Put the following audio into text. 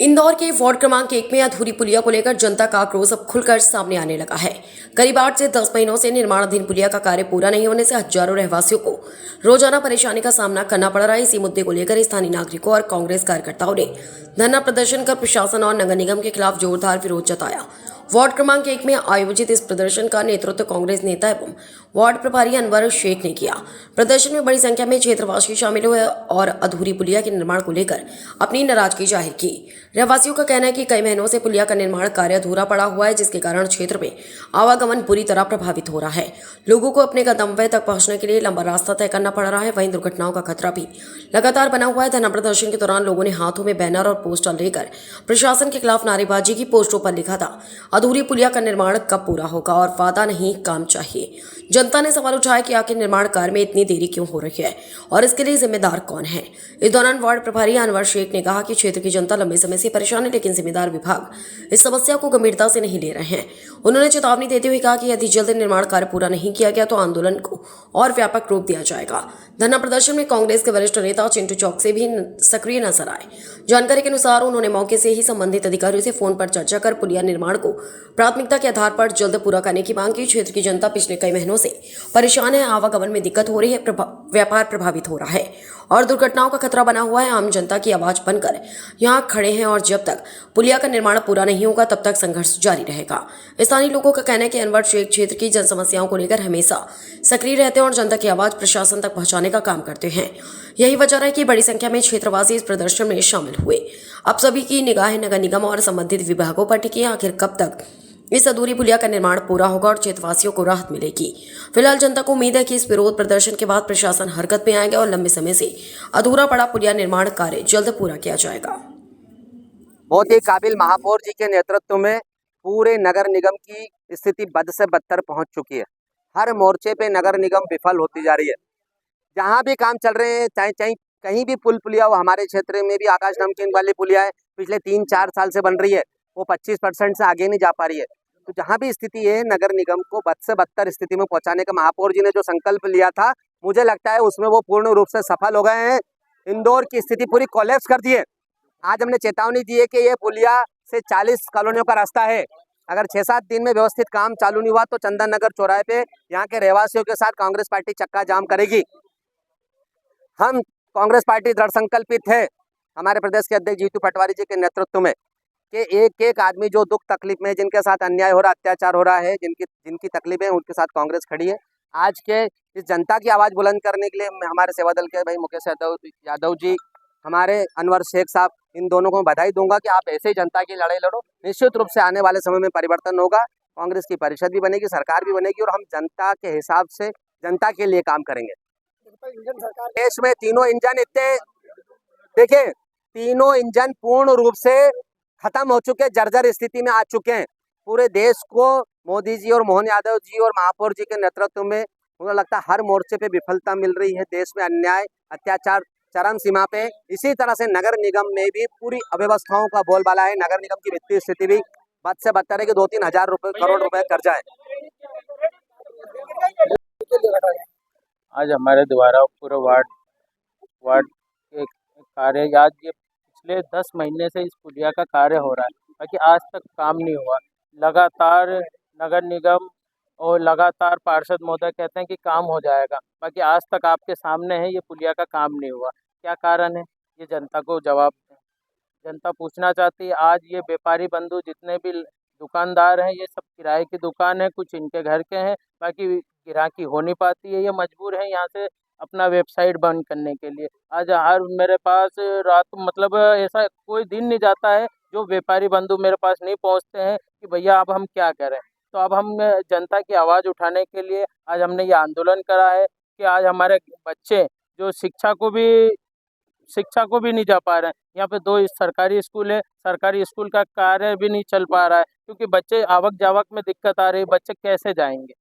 इंदौर के वार्ड क्रमांक 1 में अधूरी पुलिया को लेकर जनता का आक्रोश अब खुलकर सामने आने लगा है। करीब 8 से 10 महीनों से निर्माणाधीन पुलिया का कार्य पूरा नहीं होने से हजारों रहवासियों को रोजाना परेशानी का सामना करना पड़ रहा है। इसी मुद्दे को लेकर स्थानीय नागरिकों और कांग्रेस कार्यकर्ताओं ने धरना प्रदर्शन कर प्रशासन और नगर निगम के खिलाफ जोरदार विरोध जताया। वार्ड क्रमांक 1 में आयोजित इस प्रदर्शन का नेतृत्व कांग्रेस नेता एवं वार्ड प्रभारी अनवर शेख ने किया। प्रदर्शन में बड़ी संख्या में क्षेत्रवासी शामिल हुए और अधूरी पुलिया के निर्माण को लेकर अपनी नाराजगी जाहिर की। रहवासियों का कहना है कि कई महीनों से पुलिया का निर्माण कार्य अधूरा पड़ा हुआ है, जिसके कारण क्षेत्र में आवागमन बुरी तरह प्रभावित हो रहा है। लोगों को अपने गंतव्य तक पहुंचने के लिए लंबा रास्ता तय करना पड़ रहा है। वहीं दुर्घटनाओं का खतरा भी लगातार बना हुआ है। धरना प्रदर्शन के दौरान लोगों ने हाथों में बैनर और पोस्टर लेकर प्रशासन के खिलाफ नारेबाजी की। पोस्टरों पर लिखा था, अधूरी पुलिया का निर्माण कब पूरा होगा और वादा नहीं काम चाहिए। जनता ने सवाल उठाया कि आखिर निर्माण कार्य में इतनी देरी क्यों हो रही है और इसके लिए जिम्मेदार कौन है। इस दौरान वार्ड प्रभारी अनवर शेख ने कहा कि क्षेत्र की जनता लंबे समय से परेशान है, लेकिन जिम्मेदार विभाग इस समस्या को गंभीरता से नहीं ले रहे हैं। उन्होंने चेतावनी देते हुए कहा कि यदि जल्द निर्माण कार्य पूरा नहीं किया गया तो आंदोलन को और व्यापक रूप दिया जाएगा। धरना प्रदर्शन में कांग्रेस के वरिष्ठ नेता चिंटू चौक से भी सक्रिय नजर आए। जानकारी के अनुसार उन्होंने मौके से ही संबंधित अधिकारियों से फोन पर चर्चा कर पुलिया निर्माण को प्राथमिकता के आधार पर जल्द पूरा करने की मांग की। क्षेत्र की जनता पिछले कई महीनों से परेशान है, आवागमन में दिक्कत हो रही है, व्यापार प्रभावित हो रहा है और दुर्घटनाओं का खतरा बना हुआ है। आम जनता की आवाज बनकर यहाँ खड़े हैं और जब तक पुलिया का निर्माण पूरा नहीं होगा तब तक संघर्ष जारी रहेगा। स्थानीय लोगों का कहना है कि अनवर शेख क्षेत्र की जन समस्याओं को लेकर हमेशा सक्रिय रहते हैं और जनता की आवाज प्रशासन तक पहुंचाने का काम करते हैं। यही वजह है कि बड़ी संख्या में क्षेत्रवासी इस प्रदर्शन में शामिल हुए। अब सभी की निगाहें नगर निगम और संबंधित विभागों पर टिकी है। आखिर कब तक इस अधूरी पुलिया का निर्माण पूरा होगा और क्षेत्रवासियों को राहत मिलेगी। फिलहाल जनता को उम्मीद है कि इस विरोध प्रदर्शन के बाद प्रशासन हरकत में आएगा और लंबे समय से अधूरा पड़ा पुलिया निर्माण कार्य जल्द पूरा किया जाएगा। बहुत ही काबिल महापौर जी के नेतृत्व में पूरे नगर निगम की स्थिति बद से बदतर पहुंच चुकी है। हर मोर्चे पे नगर निगम विफल होती जा रही है। जहां भी काम चल रहे हैं, चाहे चाहे कहीं भी पुलिया हो, हमारे क्षेत्र में भी आकाश नमकीन वाली पुलिया है, पिछले 3-4 साल से बन रही है, वो 25% से आगे नहीं जा पा रही है। तो जहां भी स्थिति है, नगर निगम को बद से बदतर स्थिति में पहुंचाने का महापौर जी ने जो संकल्प लिया था, मुझे लगता है उसमें वो पूर्ण रूप से सफल हो गए हैं। इंदौर की स्थिति पूरी कोलैप्स कर दी है। आज हमने चेतावनी दी है कि ये पुलिया से 40 कॉलोनियों का रास्ता है। अगर 6-7 दिन में व्यवस्थित काम चालू नहीं हुआ तो चंदन नगर चौराहे पे यहाँ के रहवासियों के साथ कांग्रेस पार्टी चक्का जाम करेगी। हम कांग्रेस पार्टी दृढ़ संकल्पित है, हमारे प्रदेश के अध्यक्ष जीतू पटवारी जी के नेतृत्व में, कि एक एक आदमी जो दुख तकलीफ में, जिनके साथ अन्याय हो रहा, अत्याचार हो रहा है, जिनकी तकलीफ है, उनके साथ कांग्रेस खड़ी है। आज के इस जनता की आवाज बुलंद करने के लिए हमारे सेवा दल के भाई मुकेश यादव जी, हमारे अनवर शेख साहब, इन दोनों को बधाई दूंगा कि आप ऐसे ही जनता की लड़ाई लड़ो। निश्चित रूप से आने वाले समय में परिवर्तन होगा, कांग्रेस की परिषद भी बनेगी, सरकार भी बनेगी और हम जनता के हिसाब से जनता के लिए काम करेंगे। देश में तीनों इंजन इतने, देखिए, तीनों इंजन पूर्ण रूप से खत्म हो चुके, जर्जर स्थिति में आ चुके हैं। पूरे देश को मोदी जी और मोहन यादव जी और महापौर जी के नेतृत्व में मुझे लगता है हर मोर्चे पे विफलता मिल रही है। देश में अन्याय अत्याचार चरम सीमा पे। इसी तरह से नगर निगम में भी पूरी अव्यवस्थाओं का बोलबाला है। नगर निगम की वित्तीय स्थिति भी बद से बदतर है कि 2-3 हजार करोड़ रुपए कर्जा है। आज हमारे द्वारा पूरा वार्ड के कार्य, आज ये पिछले 10 महीने से इस पुलिया का कार्य हो रहा है, बाकी आज तक काम नहीं हुआ। लगातार नगर निगम और लगातार पार्षद महोदय कहते हैं कि काम हो जाएगा, बाकी आज तक आपके सामने है ये पुलिया का काम नहीं हुआ। क्या कारण है, ये जनता को जवाब दें। जनता पूछना चाहती है। आज ये व्यापारी बंधु जितने भी दुकानदार हैं, ये सब किराए की दुकान है, कुछ इनके घर के हैं, बाकी गिराकी हो नहीं पाती है। ये मजबूर है यहाँ से अपना वेबसाइट बंद करने के लिए। आज हर मेरे पास रात मतलब ऐसा कोई दिन नहीं जाता है जो व्यापारी बंधु मेरे पास नहीं पहुँचते हैं कि भैया अब हम क्या करें। तो अब हम जनता की आवाज़ उठाने के लिए आज हमने ये आंदोलन करा है कि आज हमारे बच्चे जो शिक्षा को भी नहीं जा पा रहे हैं। यहाँ पे 2 सरकारी स्कूल है, सरकारी स्कूल का कार्य भी नहीं चल पा रहा है क्योंकि बच्चे आवक जावक में दिक्कत आ रही है। बच्चे कैसे जाएंगे।